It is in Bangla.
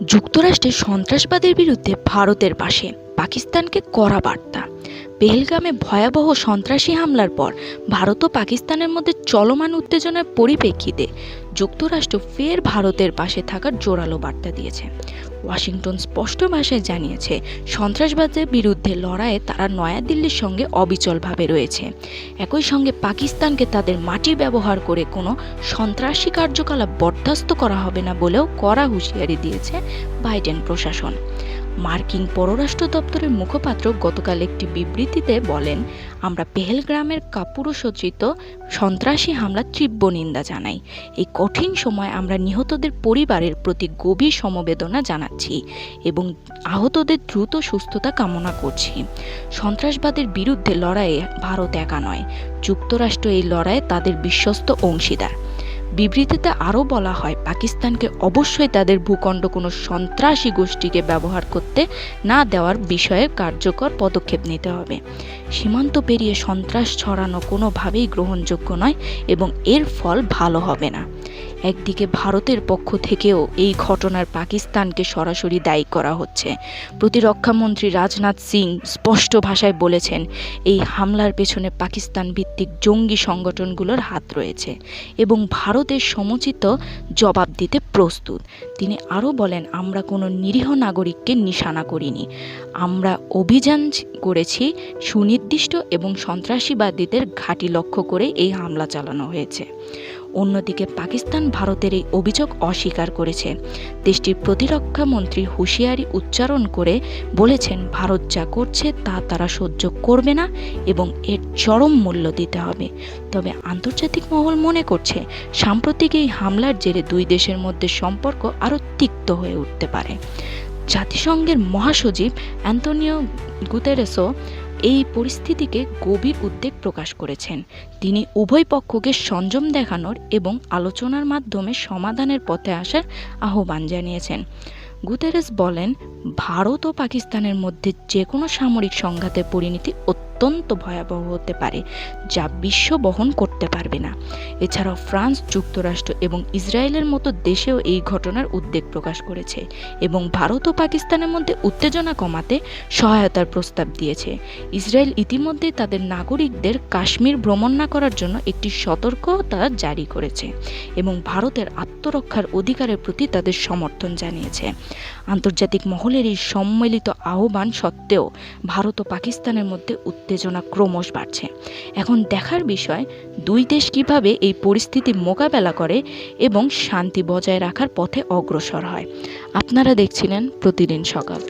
যুক্তরাষ্ট্রের সন্ত্রাসবাদের বিরুদ্ধে ভারতের পাশে, পাকিস্তানকে কড়া বার্তা। পেহেলগামে ভয়াবহ সন্ত্রাসী হামলার পর ভারত ও পাকিস্তানের মধ্যে চলমান উত্তেজনার পরিপ্রেক্ষিতে যুক্তরাষ্ট্র ফের ভারতের পাশে থাকার জোরালো বার্তা দিয়েছে। ওয়াশিংটন স্পষ্ট ভাষায় জানিয়েছে, সন্ত্রাসবাদের বিরুদ্ধে লড়াইয়ে তারা নয়াদিল্লির সঙ্গে অবিচলভাবে রয়েছে। একই সঙ্গে পাকিস্তানকে তাদের মাটি ব্যবহার করে কোনো সন্ত্রাসী কার্যকলাপ বরদাস্ত করা হবে না বলেও কড়া হুঁশিয়ারি দিয়েছে বাইডেন প্রশাসন। মার্কিন পররাষ্ট্র দপ্তরের মুখপাত্র গতকাল একটি বিবৃতিতে বলেন, আমরা পেহেলগ্রামের কাপুরুষোচিত সন্ত্রাসী হামলা তীব্র নিন্দা জানাই। এই কঠিন সময় আমরা নিহতদের পরিবারের প্রতি গভীর সমবেদনা জানাচ্ছি এবং আহতদের দ্রুত সুস্থতা কামনা করছি। সন্ত্রাসবাদের বিরুদ্ধে লড়াইয়ে ভারত একা নয়, যুক্তরাষ্ট্র এই লড়াইয়ে তাদের বিশ্বস্ত অংশীদার। বিবৃতিতে আরও বলা হয়, পাকিস্তানকে অবশ্যই তাদের ভূখণ্ড কোনো সন্ত্রাসী গোষ্ঠীকে ব্যবহার করতে না দেওয়ার বিষয়ে কার্যকর পদক্ষেপ নিতে হবে। সীমান্ত পেরিয়ে সন্ত্রাস ছড়ানো কোনোভাবেই গ্রহণযোগ্য নয় এবং এর ফল ভালো হবে না। একদিকে ভারতের পক্ষ থেকেও এই ঘটনার পাকিস্তানকে সরাসরি দায়ী করা হচ্ছে। প্রতিরক্ষামন্ত্রী রাজনাথ সিং স্পষ্ট ভাষায় বলেছেন, এই হামলার পেছনে পাকিস্তান ভিত্তিক জঙ্গি সংগঠনগুলোর হাত রয়েছে এবং ভারতের সমুচিত জবাব দিতে প্রস্তুত। তিনি আরও বলেন, আমরা কোনো নিরীহ নাগরিককে নিশানা করিনি, আমরা অভিযান করেছি সুনির্দিষ্ট এবং সন্ত্রাসীবাদীদের ঘাঁটি লক্ষ্য করে এই হামলা চালানো হয়েছে। অন্যদিকে পাকিস্তান ভারতের এই অভিযোগ অস্বীকার করেছে। দেশটির প্রতিরক্ষা মন্ত্রী হুঁশিয়ারি উচ্চারণ করে বলেছেন, ভারত যা করছে তা তারা সহ্য করবে না এবং এর চরম মূল্য দিতে হবে। তবে আন্তর্জাতিক মহল মনে করছে, সাম্প্রতিক এই হামলার জেরে দুই দেশের মধ্যে সম্পর্ক আরও তিক্ত হয়ে উঠতে পারে। জাতিসংঘের মহাসচিব অ্যান্তোনিও গুতেরেসও এই পরিস্থিতিকে গভীর উদ্বেগ প্রকাশ করেছেন। তিনি উভয় পক্ষকে সংযম দেখানোর এবং আলোচনার মাধ্যমে সমাধানের পথে আসার আহ্বান জানিয়েছেন। গুতেরেস বলেন, ভারত ও পাকিস্তানের মধ্যে যে কোনো সামরিক সংঘাতের পরিণতি অত্যন্ত ভয়াবহ হতে পারে, যা বিশ্ব বহন করতে পারবে না। এছাড়াও ফ্রান্স, যুক্তরাষ্ট্র এবং ইসরায়েলের মতো দেশেও এই ঘটনার উদ্বেগ প্রকাশ করেছে এবং ভারত ও পাকিস্তানের মধ্যে উত্তেজনা কমাতে সহায়তার প্রস্তাব দিয়েছে। ইসরায়েল ইতিমধ্যে তাদের নাগরিকদের কাশ্মীর ভ্রমণ না করার জন্য একটি সতর্কতা জারি করেছে এবং ভারতের আত্মরক্ষার অধিকারের প্রতি তাদের সমর্থন জানিয়েছে। আন্তর্জাতিক মহলের এই সম্মিলিত আহ্বান সত্ত্বেও ভারত ও পাকিস্তানের মধ্যে উত্তেজনা ক্রমশ বাড়ছে। এখন দেখার বিষয়, দুই দেশ কিভাবে এই পরিস্থিতি মোকাবেলা করে এবং শান্তি বজায় রাখার পথে অগ্রসর হয়। আপনারা দেখছিলেন প্রতিদিন সকাল।